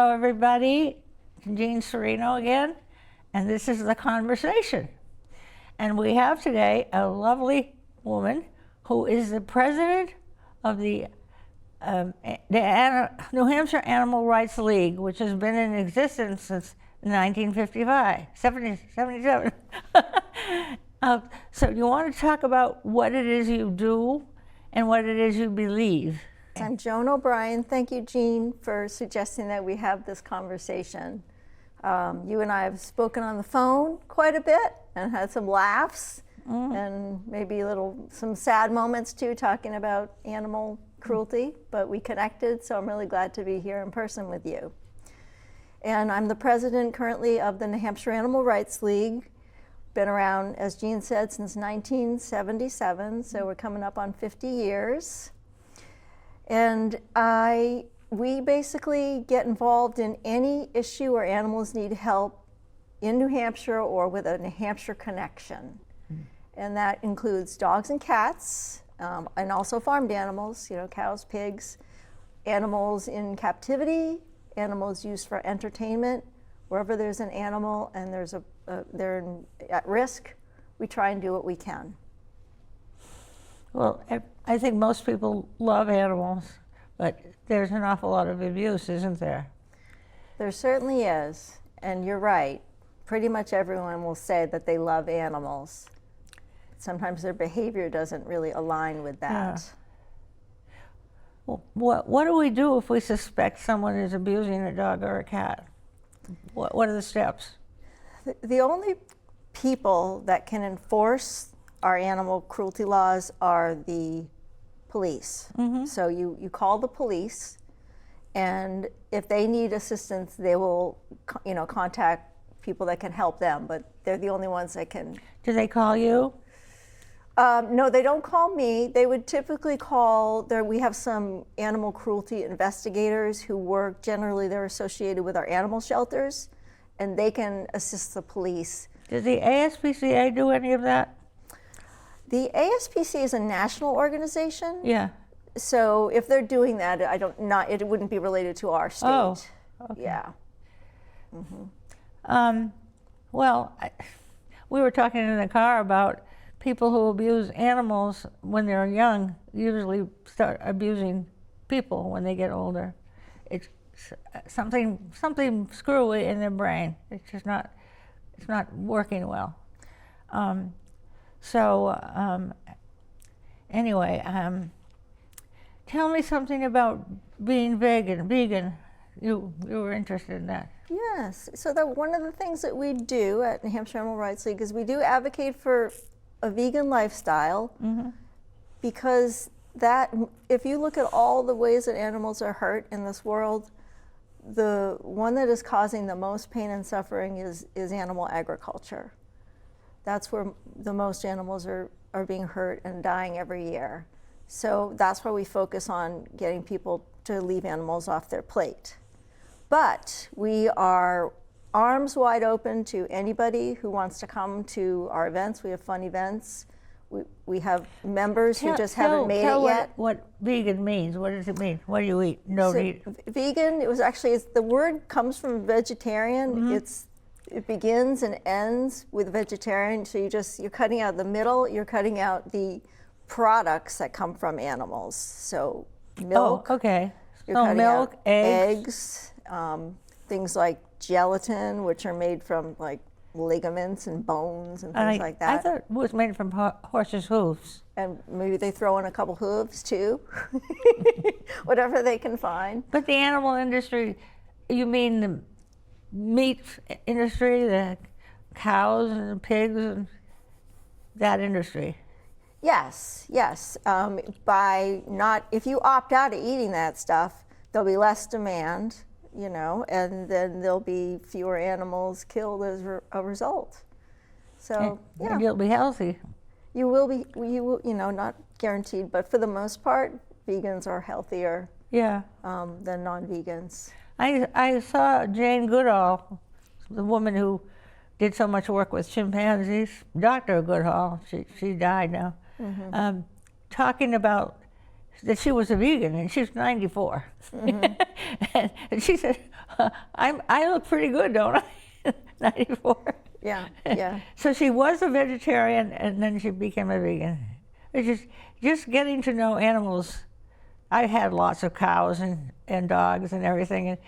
Hello, everybody. Jean Serino again, and this is The Conversation. And we have today a lovely woman who is the president of the New Hampshire Animal Rights League, which has been in existence since 1955, 77. So you want to talk about what it is you do and what it is you believe? I'm Joan O'Brien. Thank you, Jean, for suggesting that we have this conversation. You and I have spoken on the phone quite a bit and had some laughs and maybe some sad moments too, talking about animal cruelty, but we connected, so I'm really glad to be here in person with you. And I'm the president currently of the New Hampshire Animal Rights League. Been around, as Jean said, since 1977, so we're coming up on 50 years. And we basically get involved in any issue where animals need help in New Hampshire or with a New Hampshire connection. And that includes dogs and cats, and also farmed animals, cows, pigs, animals in captivity, animals used for entertainment. Wherever there's an animal and they're at risk, we try and do what we can. Well, I think most people love animals, but there's an awful lot of abuse, isn't there? There certainly is, and you're right. Pretty much everyone will say that they love animals. Sometimes their behavior doesn't really align with that. Yeah. Well, what do we do if we suspect someone is abusing a dog or a cat? What are the steps? The only people that can enforce our animal cruelty laws are the police. So you call the police, and if they need assistance, they will contact people that can help them, but they're the only ones that can. Do they call you? No, they don't call me. They would typically call, we have some animal cruelty investigators who work, generally they're associated with our animal shelters, and they can assist the police. Does the ASPCA do any of that? The ASPCA is a national organization. Yeah. So if they're doing that, it wouldn't be related to our state. Oh, okay. Yeah. Well, we were talking in the car about people who abuse animals when they're young usually start abusing people when they get older. It's something screwy in their brain. It's not working well. Anyway, tell me something about being vegan. You were interested in that. Yes. So one of the things that we do at New Hampshire Animal Rights League is we do advocate for a vegan lifestyle, because if you look at all the ways that animals are hurt in this world, the one that is causing the most pain and suffering is animal agriculture. That's where the most animals are being hurt and dying every year. So that's why we focus on getting people to leave animals off their plate. But we are arms wide open to anybody who wants to come to our events. We have fun events. We have members who just haven't made it yet. What vegan means. What does it mean? What do you eat? No meat. Vegan, the word comes from vegetarian. It begins and ends with vegetarian. So you're cutting out the middle. You're cutting out the products that come from animals. So milk. Oh, okay. You're cutting milk, out eggs, things like gelatin, which are made from like ligaments and bones and things like that. I thought it was made from horses' hooves. And maybe they throw in a couple hooves too, whatever they can find. But the animal industry, you mean the meat industry, the cows and the pigs and that industry? Yes. If you opt out of eating that stuff, there'll be less demand, and then there'll be fewer animals killed as a result. So, and you'll be healthy. You will be, not guaranteed, but for the most part, vegans are healthier than non-vegans. I saw Jane Goodall, the woman who did so much work with chimpanzees, Dr. Goodall, she died now, talking about that she was a vegan, and she's 94. And she said, I look pretty good, don't I? 94. Yeah, yeah. So she was a vegetarian, and then she became a vegan. It's just getting to know animals. I had lots of cows and dogs and everything, and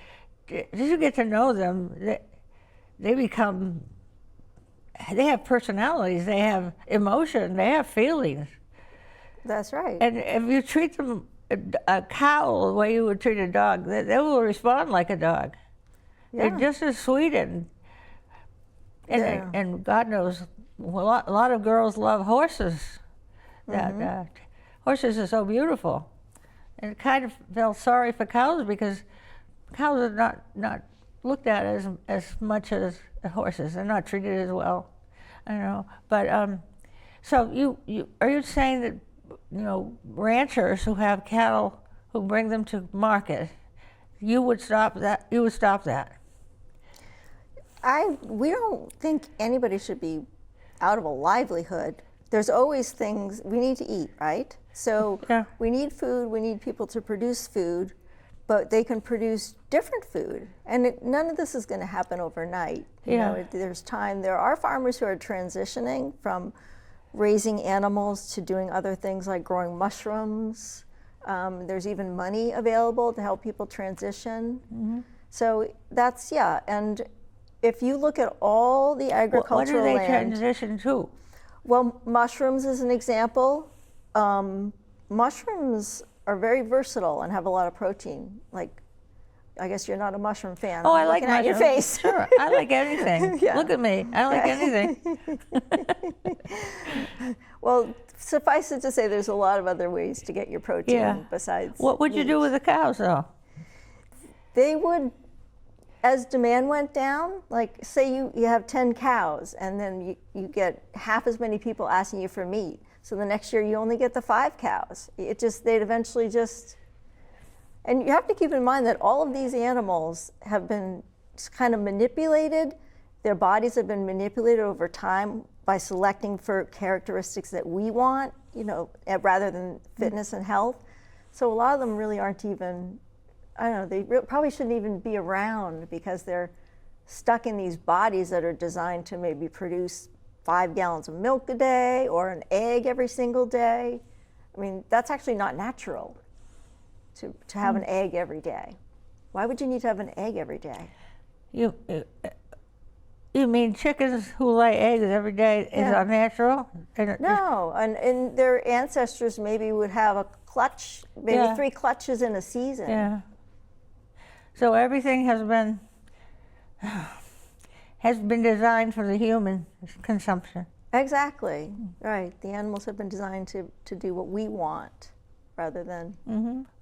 as you get to know them, they have personalities, they have emotion, they have feelings. That's right. And if you treat them, a cow, the way you would treat a dog, they will respond like a dog. Yeah. They're just as sweet, and God knows, a lot of girls love horses. That horses are so beautiful. And kind of felt sorry for cows because cows are not looked at as much as horses. They're not treated as well. I don't know. But so you are you saying that, you know, ranchers who have cattle who bring them to market, you would stop that? You would stop that? We don't think anybody should be out of a livelihood. There's always things we need to eat, right? So Yeah. we need food, we need people to produce food, but they can produce different food. And none of this is going to happen overnight. You know, there's time. There are farmers who are transitioning from raising animals to doing other things like growing mushrooms. There's even money available to help people transition. So that's, and if you look at all the agricultural What do they land, transition to? well, mushrooms is an example. Mushrooms are very versatile and have a lot of protein. Like, I guess you're not a mushroom fan. Oh, I'm I like looking at your mushrooms. face. Sure, I like anything. Yeah. Look at me. I like anything. Well, suffice it to say, there's a lot of other ways to get your protein besides. What would you do with the cows, though? They would, as demand went down, like say you have 10 cows and then you get half as many people asking you for meat. So the next year you only get the 5 cows. They'd eventually just, and you have to keep in mind that all of these animals have been kind of manipulated. Their bodies have been manipulated over time by selecting for characteristics that we want, you know, rather than fitness and health. So a lot of them really aren't even, I don't know, they probably shouldn't even be around because they're stuck in these bodies that are designed to maybe produce 5 gallons of milk a day or an egg every single day. I mean, that's actually not natural to have an egg every day. Why would you need to have an egg every day? You mean chickens who lay eggs every day is unnatural? No, and their ancestors maybe would have a clutch, maybe 3 clutches in a season. Yeah. So everything has been designed for the human consumption. Exactly, right. The animals have been designed to do what we want rather than.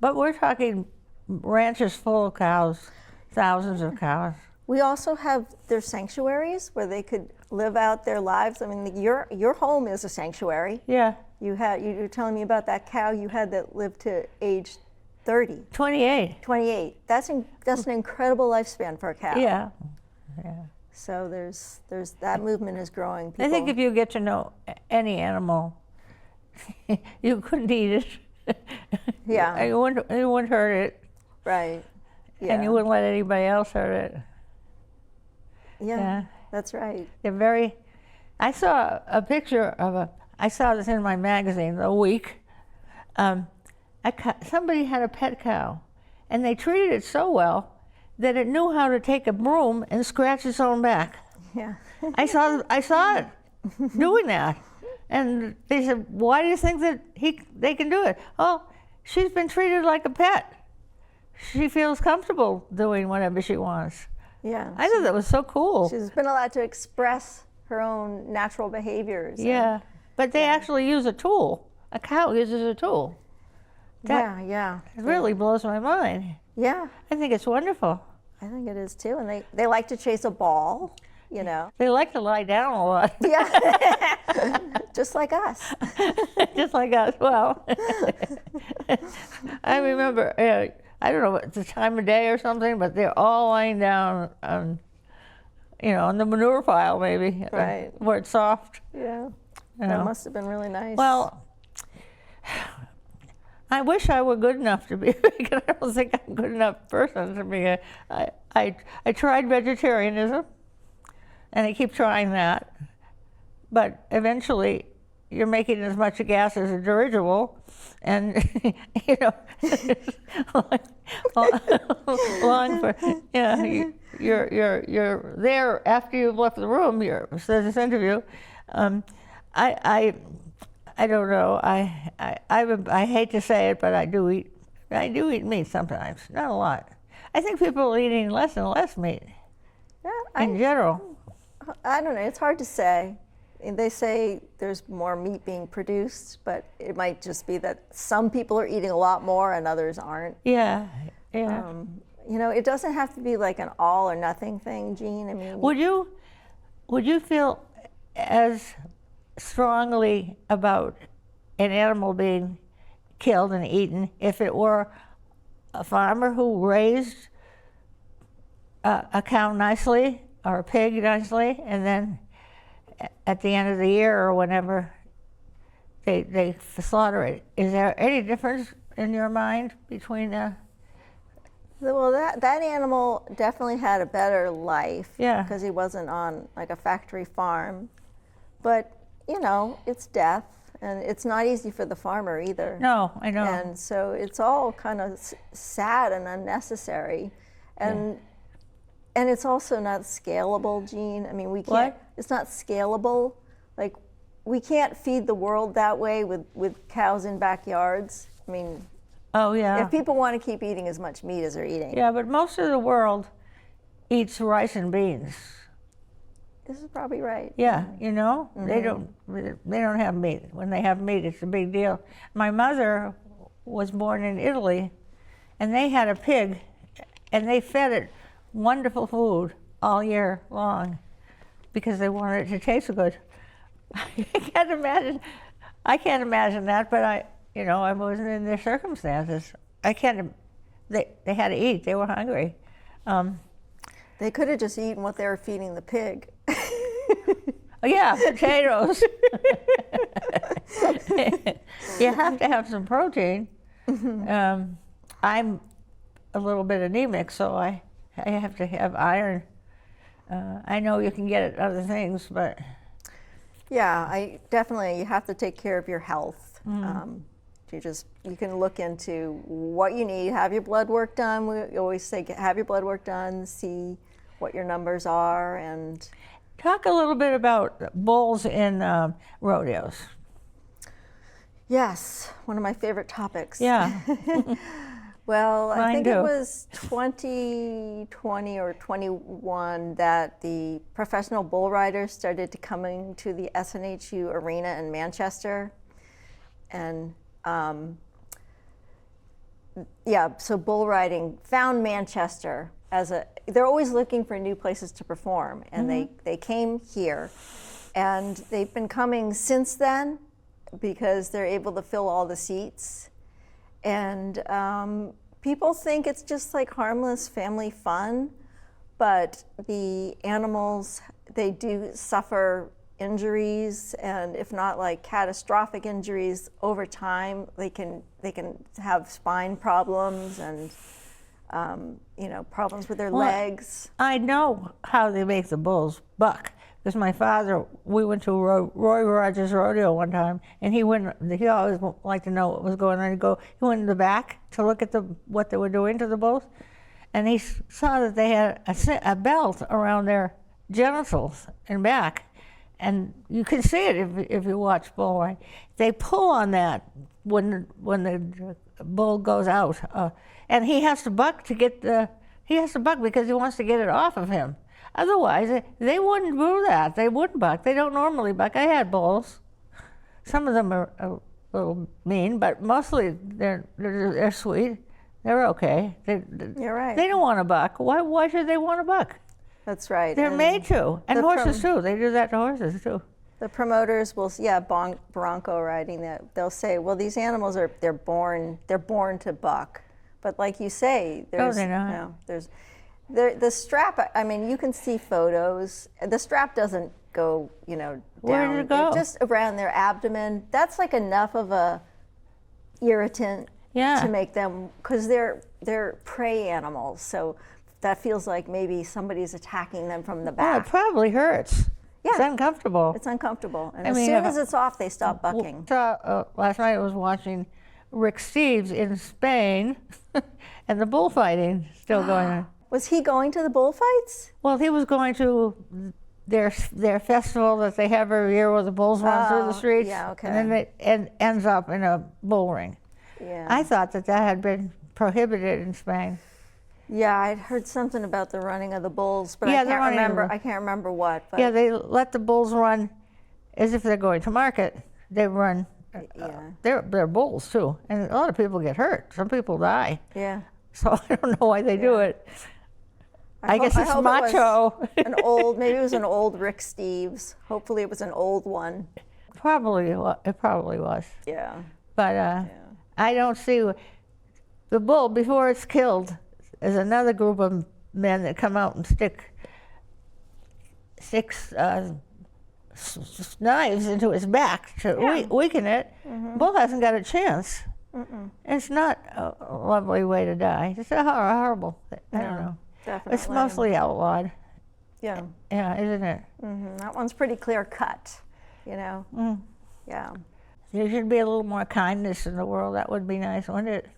But we're talking ranches full of cows, thousands of cows. We also have their sanctuaries where they could live out their lives. I mean, your home is a sanctuary. Yeah. You were telling me about that cow you had that lived to age 30. 28. 28. That's an incredible lifespan for a cow. Yeah. So there's that movement is growing. People, I think if you get to know any animal, you couldn't eat it. Yeah. You wouldn't hurt it. Right. Yeah. And you wouldn't let anybody else hurt it. Yeah. That's right. They're very. I saw a picture of I saw this in my magazine, The Week. Somebody had a pet cow, and they treated it so well that it knew how to take a broom and scratch its own back. Yeah. I saw it doing that, and they said, "Why do you think that they can do it?" Oh, she's been treated like a pet. She feels comfortable doing whatever she wants. Yeah. I thought that was so cool. She's been allowed to express her own natural behaviors. Yeah, but they actually use a tool. A cow uses a tool. Yeah. It really blows my mind. Yeah. I think it's wonderful. I think it is too. And they like to chase a ball, you know. They like to lie down a lot. Yeah. Just like us. Just like us. Well, I remember, I don't know if it's the time of day or something, but they're all lying down on, on the manure pile maybe. Right. Where it's soft. Yeah. You That know. must have been really nice. Well, I wish I were good enough to be vegan. I don't think I'm a good enough person to be a. I tried vegetarianism, and I keep trying that, but eventually, you're making as much gas as a dirigible, and you know, long for you're there after you've left the room. There's this interview. I don't know. I hate to say it, but I do eat meat sometimes. Not a lot. I think people are eating less and less meat. Yeah, in general. I don't know. It's hard to say. And they say there's more meat being produced, but it might just be that some people are eating a lot more and others aren't. Yeah. You know, it doesn't have to be like an all or nothing thing, Jean. I mean, would you feel as strongly about an animal being killed and eaten if it were a farmer who raised a cow nicely or a pig nicely, and then at the end of the year or whenever they slaughter it? Is there any difference in your mind between well, that animal definitely had a better life. Yeah. Because he wasn't on like a factory farm. But, you know, it's death, and it's not easy for the farmer either. No, I know. And so it's all kind of sad and unnecessary. And it's also not scalable, Jean. I mean, we can't. What? It's not scalable. Like, we can't feed the world that way with cows in backyards. I mean, oh yeah. if people want to keep eating as much meat as they're eating. Yeah, but most of the world eats rice and beans. This is probably right. Yeah, you know, Mm-hmm. they don't have meat. When they have meat, it's a big deal. My mother was born in Italy, and they had a pig, and they fed it wonderful food all year long because they wanted it to taste good. I can't imagine that, but I wasn't in their circumstances. They had to eat. They were hungry. They could have just eaten what they were feeding the pig. Oh, yeah, potatoes. You have to have some protein. Mm-hmm. I'm a little bit anemic, so I have to have iron. I know you can get it other things, but Yeah, you have to take care of your health. You can look into what you need, have your blood work done. We always say have your blood work done, see what your numbers are, and talk a little bit about bulls in rodeos. Yes, one of my favorite topics. Yeah. Well, I Mine think too. it was 2020 or 21 that the professional bull riders started to coming to the SNHU arena in Manchester. And so bull riding found Manchester they're always looking for new places to perform, and they came here, and they've been coming since then because they're able to fill all the seats. And people think it's just like harmless family fun, but the animals, they do suffer injuries, and if not like catastrophic injuries over time, they can have spine problems and problems with their legs. I know how they make the bulls buck, because my father, we went to Roy Rogers Rodeo one time, and he always liked to know what was going on. He went in the back to look at what they were doing to the bulls, and he saw that they had a belt around their genitals and back, and you can see it if you watch bull riding. They pull on that when the bull goes out, and he has to buck because he wants to get it off of him. Otherwise, they wouldn't do that. They wouldn't buck. They don't normally buck. I had bulls. Some of them are a little mean, but mostly they're sweet. They're okay. You're right. They don't want to buck. Why should they want to buck? That's right. They're made to. And horses too. They do that to horses too. The promoters will, bronco riding, they'll say, well, these animals they're born to buck. But like you say, there's the strap. I mean, you can see photos. The strap doesn't go, down. Where did it go? Just around their abdomen. That's like enough of a irritant Yeah. to make them, because they're prey animals, so that feels like maybe somebody's attacking them from the Well, it back. probably hurts. Yeah. It's uncomfortable. It's uncomfortable, and I as mean, soon if as it's off, they stop bucking. Last night I was watching Rick Steves in Spain, and the bullfighting still going on. Was he going to the bullfights? Well, he was going to their festival that they have every year where the bulls run through the streets. yeah, okay. And then it ends up in a bull ring. Yeah. I thought that had been prohibited in Spain. Yeah, I'd heard something about the running of the bulls, but Yeah, I the can't running of remember. the- I can't remember what. But Yeah, they let the bulls run as if they're going to market. They run. yeah, They're bulls too, and a lot of people get hurt. Some people die. yeah. So I don't know why they do it. I guess it's hope macho. It was maybe it was an old Rick Steves. Hopefully, it was an old one. It probably was. Yeah. But I don't see the bull before it's killed. There's another group of men that come out and stick knives into his back to weaken it. Bull hasn't got a chance. It's not a lovely way to die. It's horrible. I don't know. Definitely. It's mostly outlawed. Yeah. Yeah, isn't it? That one's pretty clear cut. You know. Yeah. There should be a little more kindness in the world. That would be nice, wouldn't it?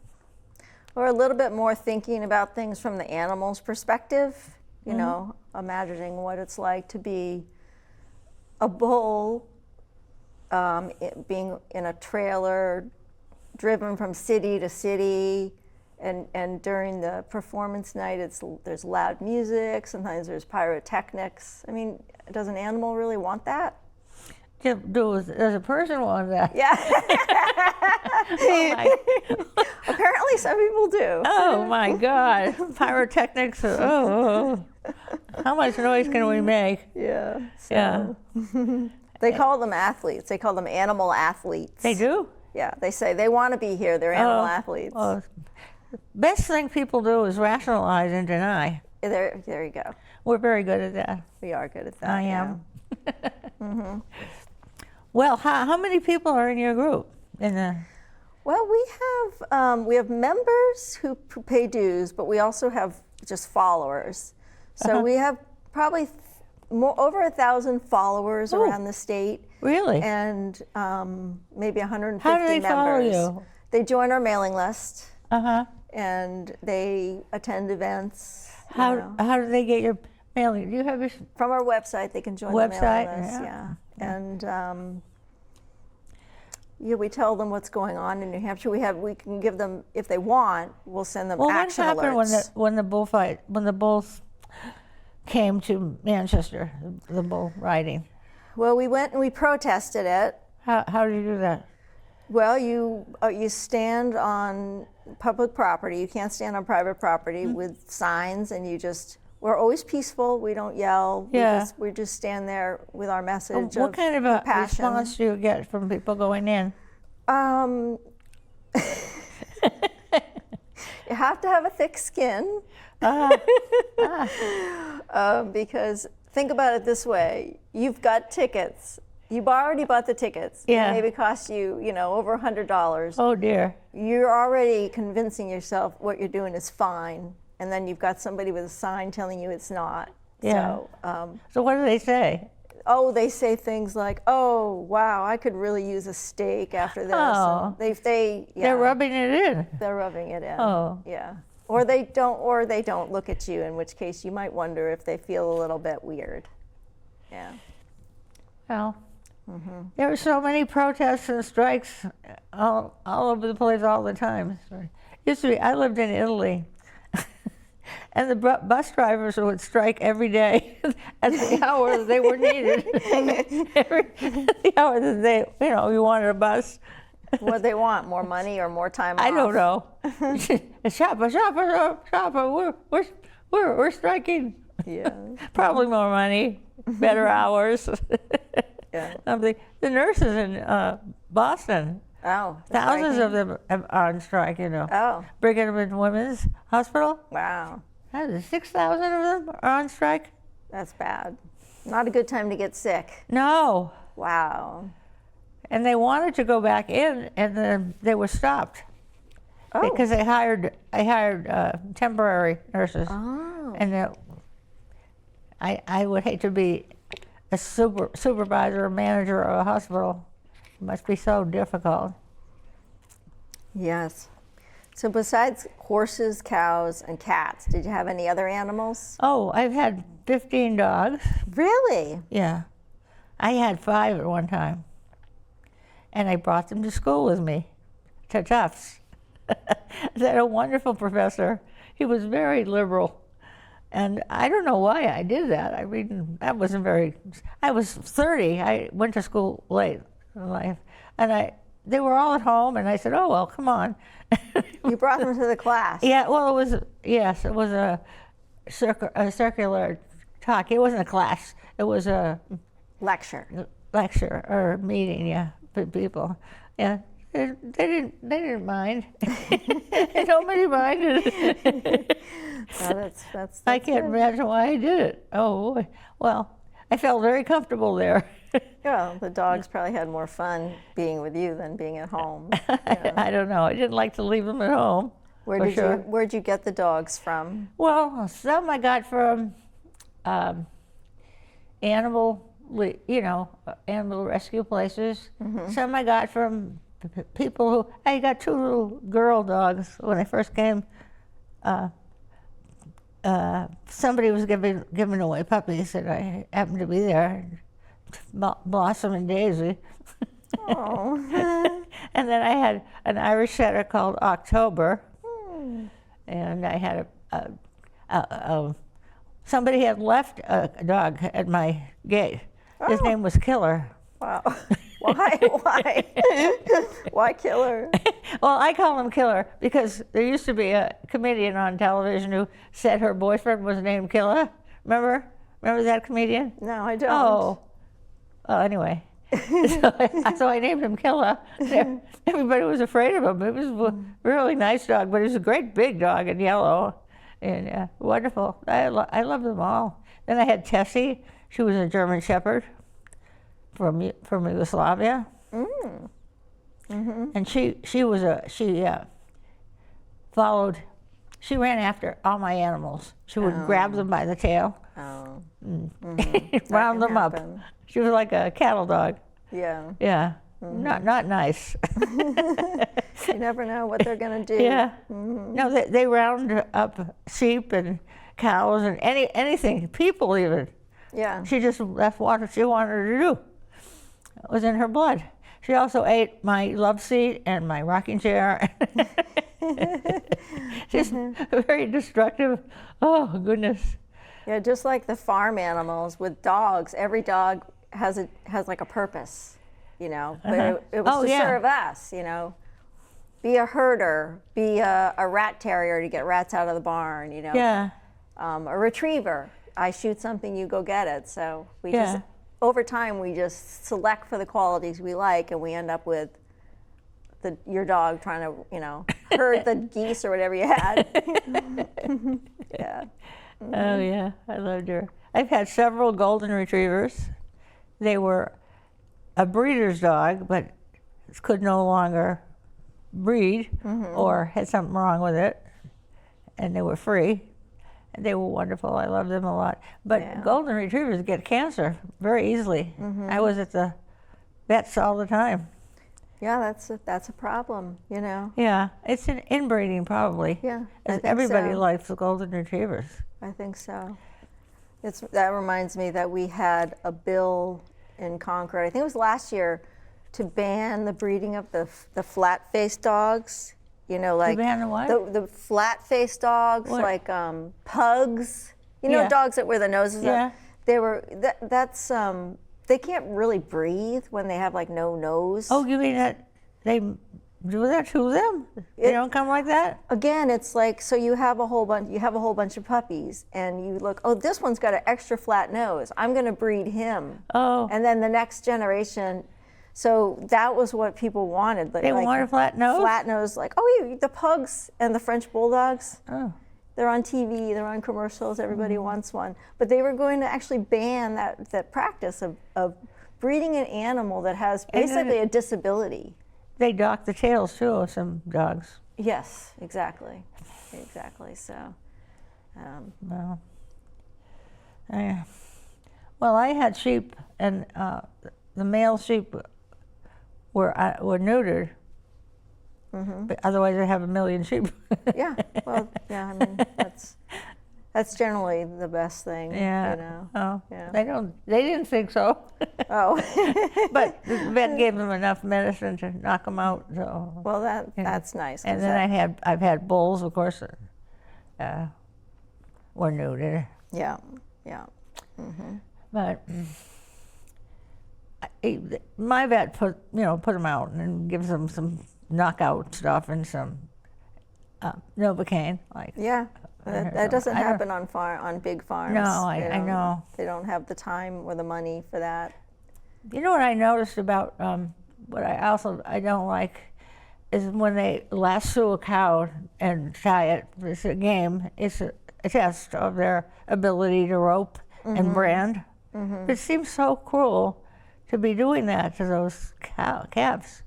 Or a little bit more thinking about things from the animal's perspective. You know, imagining what it's like to be a bull, being in a trailer, driven from city to city, and during the performance night, there's loud music. Sometimes there's pyrotechnics. I mean, does an animal really want that? Does a person want that? Yeah. Oh my, Apparently, some people do. oh my God! Pyrotechnics. Oh, how much noise can we make? Yeah. So Yeah, they call them athletes. They call them animal athletes. they do. Yeah, they say they want to be here. They're animal athletes. Well, best thing people do is rationalize and deny. There you go. We're very good at that. We are good at that. I am. Well, how many people are in your group? Well, we have members who pay dues, but we also have just followers. So we have probably over 1,000 followers around the state. Really? And maybe 150 How do they follow members. you? They join our mailing list Uh-huh. and they attend events. you How know. do they get your mailing? Do you have your From our website, they can join Website, the mailing list. yeah. And we tell them what's going on in New Hampshire. We can give them, if they want, we'll send them Well, what action happened alerts. when the bulls came to Manchester, the bull riding? Well, we went and we protested it. How do you do that? Well, you stand on public property. You can't stand on private property with signs, and we're always peaceful. We don't yell. Yeah. We just stand there with our message. What kind of a compassion. response do you get from people going in? You have to have a thick skin. Because think about it this way: you've got tickets. You've already bought the tickets. Yeah. It maybe cost you, over $100. Oh dear. You're already convincing yourself what you're doing is fine, and then you've got somebody with a sign telling you it's not. Yeah. So, So what do they say? they say things like, "Oh, wow, I could really use a steak after this." Oh. And They're rubbing it in. They're rubbing it in. Oh. Yeah. Or they don't look at you, in which case you might wonder if they feel a little bit weird. Yeah. Well, there are so many protests and strikes all over the place all the time. I lived in Italy, and the bus drivers would strike every day at the hour that they were needed. The hour that you wanted a bus. What do they want? More money or more time off? I don't know. Shopper, we're striking. Yeah. Probably more money, better hours. Yeah. The nurses in Boston, Oh. thousands striking. of them are on strike, Oh. Brigham and Women's Hospital, Wow. 6,000 of them are on strike? That's bad. Not a good time to get sick. No. Wow. And they wanted to go back in, and then they were stopped. Oh. Because I hired temporary nurses, Oh. and I would hate to be a supervisor or manager of a hospital. It must be so difficult. Yes. So besides horses, cows, and cats, did you have any other animals? Oh, I've had 15 dogs. Really? Yeah. I had 5 at one time. And I brought them to school with me, to Tufts. I had a wonderful professor. He was very liberal. And I don't know why I did that. I mean, that wasn't very, I was 30. I went to school late in life. And they were all at home, and I said, oh, well, come on. You brought them to the class? Yeah, well, it was a circular talk. It wasn't a class. It was a Lecture. lecture or meeting, yeah, for people. Yeah, they didn't mind. Nobody minded. Well, that's I can't good. imagine why I did it. Oh, boy. Well, I felt very comfortable there. Well, the dogs probably had more fun being with you than being at home. Yeah. I don't know. I didn't like to leave them at home. Where'd you get the dogs from? Well, some I got from animal rescue places. Mm-hmm. Some I got from people who, I got 2 little girl dogs when I first came. Somebody was giving away puppies, and I happened to be there. Blossom and Daisy. Oh. And then I had an Irish setter called October. Hmm. And I had somebody had left a dog at my gate. His Oh. name was Killer. Wow. Why? Why? Why Killer? Well, I call him Killer because there used to be a comedian on television who said her boyfriend was named Killer. Remember that comedian? No, I don't. Oh. Well, anyway. So I named him Killer. Everybody was afraid of him. He was a really nice dog, but he was a great big dog in yellow. And wonderful. I love them all. Then I had Tessie. She was a German Shepherd from Yugoslavia. Mm. Mm-hmm. And she ran after all my animals. She would grab them by the tail, Oh. round them up. happen. She was like a cattle dog. Yeah. Yeah, not nice. You never know what they're going to do. Yeah. No, they round up sheep and cows and anything, people even. Yeah. She just left what she wanted to do. It was in her blood. She also ate my love seat and my rocking chair. She's very destructive. Oh, goodness. Yeah, just like the farm animals with dogs, every dog has like a purpose, But it was to serve us, Be a herder, be a rat terrier to get rats out of the barn, Yeah. A retriever. I shoot something, you go get it. So we just, over time, we just select for the qualities we like, and we end up with your dog trying to, herd the geese or whatever you had. Yeah. Oh, yeah, I loved her. I've had several golden retrievers. They were a breeder's dog, but could no longer breed or had something wrong with it, and they were free. And they were wonderful. I loved them a lot. But golden retrievers get cancer very easily. I was at the vets all the time. Yeah, that's a problem, Yeah, it's an inbreeding probably. Yeah, I think everybody so. likes the golden retrievers. I think so. That reminds me that we had a bill in Concord, I think it was last year, to ban the breeding of the flat-faced dogs. Like To ban the what? the flat-faced dogs, What? like pugs. Yeah. Dogs that wear the noses Yeah. up. They can't really breathe when they have like no nose. Oh, you mean that they do that to them? They don't come like that? Again, it's like, so you have a whole bunch of puppies, and you look, oh, this one's got an extra flat nose. I'm going to breed him. Oh. And then the next generation. So that was what people wanted. They want a flat nose? Flat nose, like, oh, the pugs and the French bulldogs. Oh. They're on TV, they're on commercials, everybody wants one. But they were going to actually ban that practice of breeding an animal that has basically a disability. They dock the tails too of some dogs. Yes, exactly. So, No. Well, I had sheep, and the male sheep were neutered. But otherwise, I'd have a million sheep. yeah, well, yeah, I mean, that's generally the best thing, Yeah. you know. Oh, Yeah. They didn't think so. Oh. But the vet gave them enough medicine to knock them out. So. Well, that's nice. And then I've had bulls, of course, that were neutered. Yeah. But my vet put them out and gives them some knockout stuff and some Novocaine. Yeah, that doesn't happen on big farms. No, I know. They don't have the time or the money for that. You know what I noticed about what I don't like is when they lasso a cow and tie it. It's a game. It's a test of their ability to rope and brand. It seems so cruel to be doing that to those calves.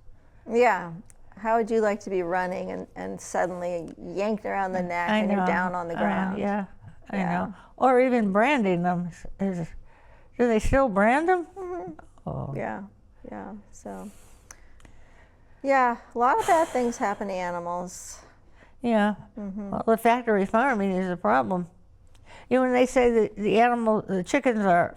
Yeah. How would you like to be running and suddenly yanked around the neck and you're down on the ground? Yeah, I know. Or even branding them. Do they still brand them? Oh. Yeah. So, yeah, a lot of bad things happen to animals. Yeah. Well, the factory farming is a problem. When they say that the chickens are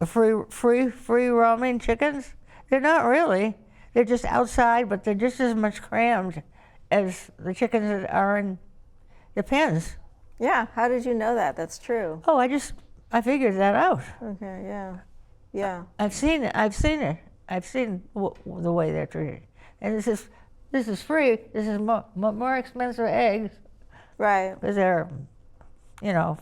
free roaming chickens, they're not really. They're just outside, but they're just as much crammed as the chickens that are in the pens. Yeah, how did you know that? That's true. Oh, I figured that out. Okay, yeah. I've seen it. I've seen the way they're treated. And this is free. This is more expensive eggs. Right. Because they're,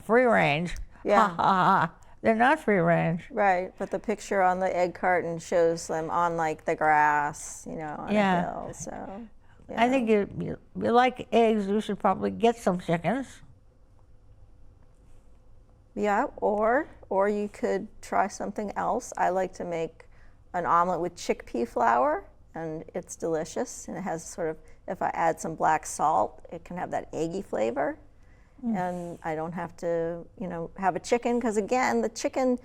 free range. Yeah. Ha ha ha. They're not free range. Right, but the picture on the egg carton shows them on like the grass, on a hill. So, yeah. I think you like eggs. You should probably get some chickens. Yeah, or you could try something else. I like to make an omelet with chickpea flour, and it's delicious. And it has sort of, if I add some black salt, it can have that eggy flavor. And I don't have to, have a chicken, because again, the chicken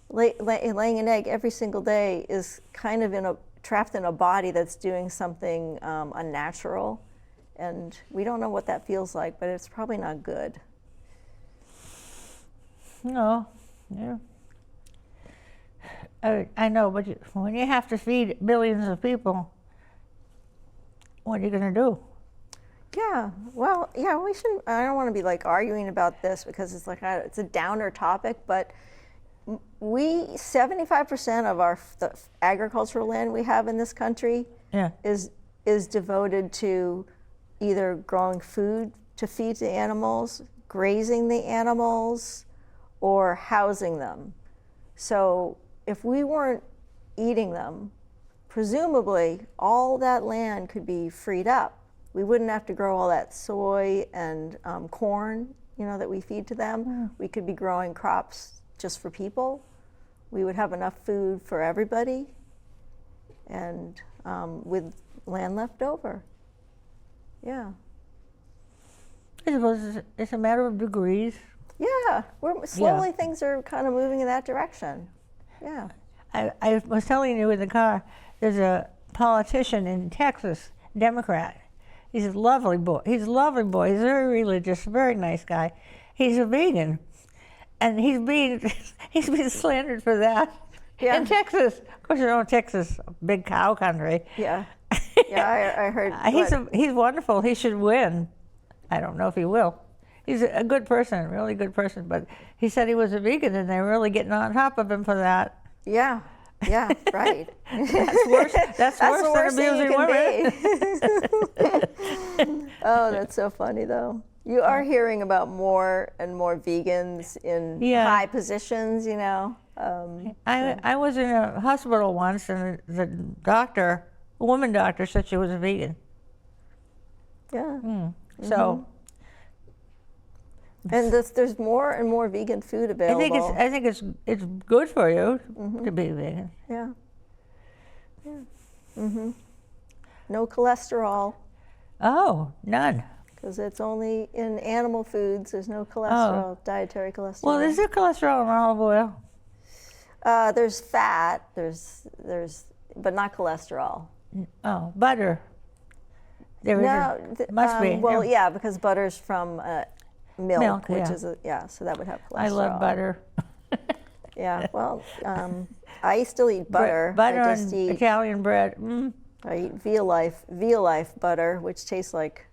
laying an egg every single day is kind of trapped in a body that's doing something unnatural, and we don't know what that feels like, but it's probably not good. No, yeah. I know, but when you have to feed billions of people, what are you going to do? Yeah, well, yeah, we shouldn't. I don't want to be like arguing about this because it's like it's a downer topic, but 75% of the agricultural land we have in this country is devoted to either growing food to feed the animals, grazing the animals, or housing them. So if we weren't eating them, presumably all that land could be freed up. We wouldn't have to grow all that soy and corn, that we feed to them. We could be growing crops just for people. We would have enough food for everybody, and with land left over. Yeah. I suppose it's a matter of degrees. Yeah, slowly things are kind of moving in that direction. Yeah. I was telling you in the car, there's a politician in Texas, Democrat. He's a lovely boy. He's very religious, very nice guy. He's a vegan, and he's been slandered for that in Texas. Of course, Texas, big cow country. Yeah, I heard. He's wonderful. He should win. I don't know if he will. He's a good person, really good person. But he said he was a vegan, and they're really getting on top of him for that. Yeah, right. That's worse. That's worse than abusing women. Oh, that's so funny, though. You are hearing about more and more vegans in high positions, I was in a hospital once, and the doctor, a woman doctor, said she was a vegan. Yeah. So. And there's more and more vegan food available. I think it's good for you to be vegan. Yeah. No cholesterol. Oh, none. Because it's only in animal foods. There's no cholesterol, dietary cholesterol. Well, is there cholesterol in olive oil? There's fat. There's, but not cholesterol. Oh, butter. There must be. Well, yeah, because butter's from milk, which yeah. is so that would have cholesterol. I love butter. Yeah, well, I still eat butter. Butter I just and eat, Italian bread. I eat Veal Life butter, which tastes like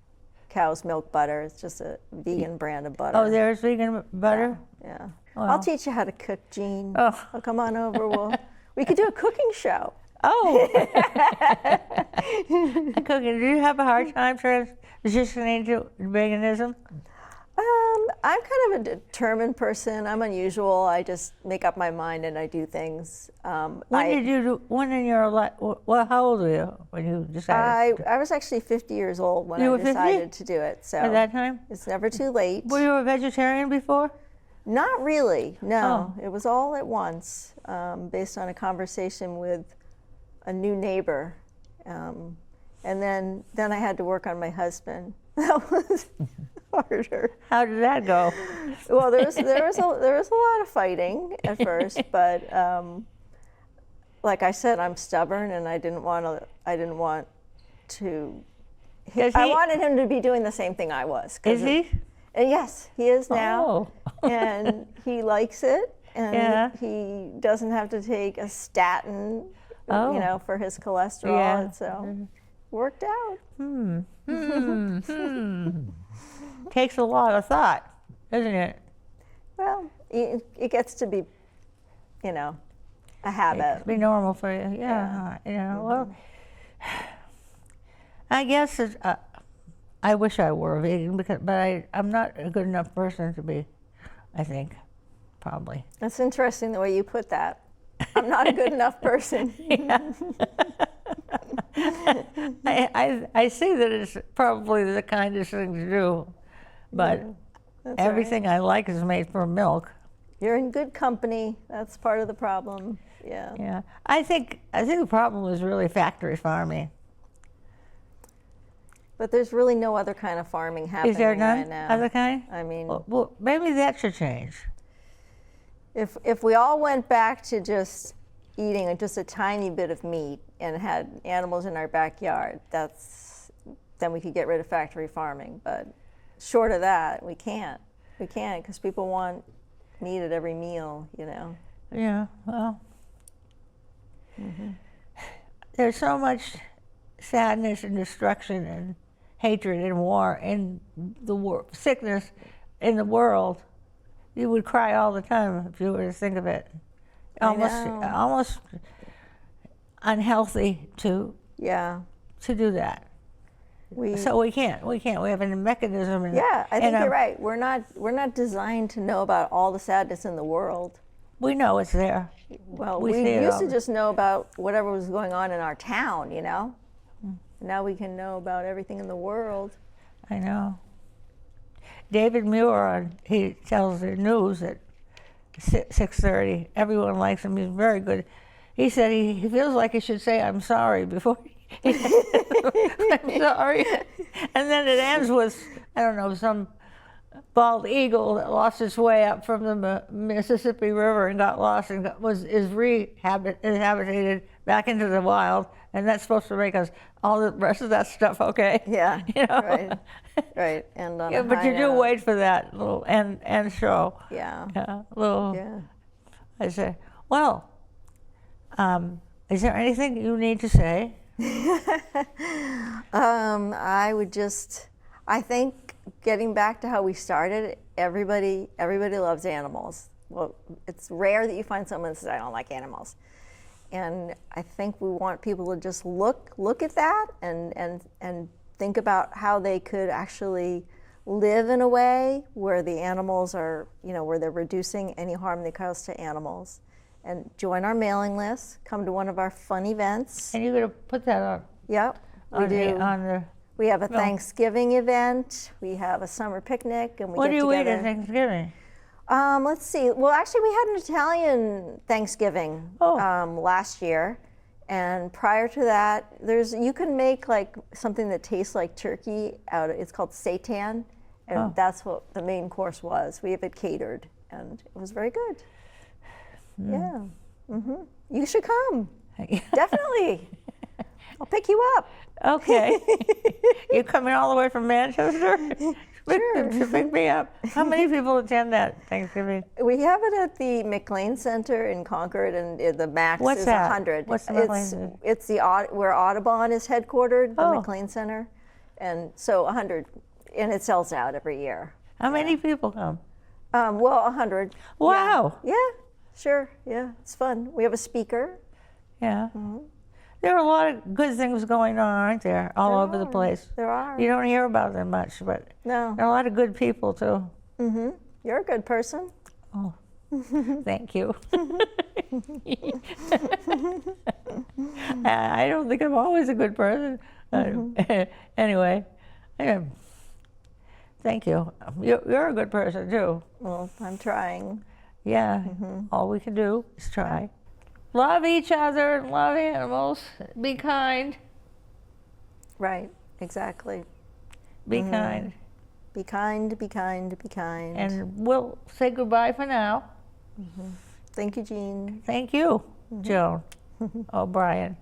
cow's milk butter. It's just a vegan brand of butter. Oh, there's vegan butter? Yeah. Wow. I'll teach you how to cook, Jean. Oh. I'll come on over. We could do a cooking show. Oh. Cooking. Do you have a hard time transitioning to veganism? I'm kind of a determined person. I'm unusual. I just make up my mind and I do things. When in your life, well, how old were you when you decided? I was actually 50 years old when You I were 50? decided to do it. So At that time? it's never too late. Were you a vegetarian before? Not really, no. Oh. It was all at once, based on a conversation with a new neighbor. And then I had to work on my husband. That was harder. How did that go? Well, there was a lot of fighting at first, but like I said, I'm stubborn, and I didn't want to. I wanted him to be doing the same thing I was. Is he? Yes, he is now, Oh. and he likes it, and Yeah. he doesn't have to take a statin, Oh. for his cholesterol. Yeah. And so worked out. Takes a lot of thought, doesn't it? Well, it gets to be, a habit. Be normal for you, yeah. Well, I guess I wish I were a vegan, but I'm not a good enough person to be, I think, probably. That's interesting the way you put that. I'm not a good enough person. I see that it's probably the kindest thing to do, but That's everything I like is made from milk. You're in good company. That's part of the problem. Yeah. Yeah, I think the problem is really factory farming. But there's really no other kind of farming happening Is there none right now. other kind? I mean, Well, maybe that should change. if we all went back to just eating just a tiny bit of meat and had animals in our backyard, then we could get rid of factory farming. But short of that, we can't. We can't because people want meat at every meal, Yeah, well, there's so much sadness and destruction and hatred and war and sickness in the world. You would cry all the time if you were to think of it. Almost unhealthy to do that. So we can't. We have a mechanism. I think you're right. We're not designed to know about all the sadness in the world. We know it's there. Well, We we see it used all. to just know about whatever was going on in our town, Now we can know about everything in the world. I know. David Muir, he tells the news at 6:30. Everyone likes him. He's very good. He said he feels like he should say, "I'm sorry," before he says, "I'm sorry." And then it ends with, I don't know, some bald eagle that lost its way up from the Mississippi River and got lost and is rehabilitated back into the wild. And that's supposed to make us all the rest of that stuff okay. Yeah, right. And on a But high you do note. wait for that little end show. Yeah. Yeah. I say, well, is there anything you need to say? I think getting back to how we started, everybody loves animals. Well, it's rare that you find someone that says, "I don't like animals." And I think we want people to just look at that and think about how they could actually live in a way where the animals are, where they're reducing any harm they cause to animals. And join our mailing list, come to one of our fun events. And you're going to put that on. Yep, we do. We have a Thanksgiving event, we have a summer picnic, and we What get do you together. eat at Thanksgiving? Let's see. Well, actually, we had an Italian Thanksgiving last year, And prior to that, you can make like something that tastes like turkey it's called seitan, and that's what the main course was. We have it catered, and it was very good. Yeah. You should come. Definitely. I'll pick you up. Okay. You're coming all the way from Manchester? Sure. Pick me up. How many people attend that Thanksgiving? We have it at the McLean Center in Concord, and the max What's is that? 100. What's the McLean Center? It's where Audubon is headquartered, the Oh. McLean Center, and so 100, and it sells out every year. How many people come? Well, 100. Wow. Yeah, sure. Yeah, it's fun. We have a speaker. Yeah. There are a lot of good things going on, aren't there, all over the place? There are. You don't hear about them much, but No. there are a lot of good people, too. You're a good person. Oh, thank you. I don't think I'm always a good person. Anyway, thank you. You're a good person, too. Well, I'm trying. Yeah, all we can do is try. Love each other, love animals, be kind. Right, exactly. Be kind. Be kind, be kind, be kind. And we'll say goodbye for now. Thank you, Jean. Thank you, Joan O'Brien.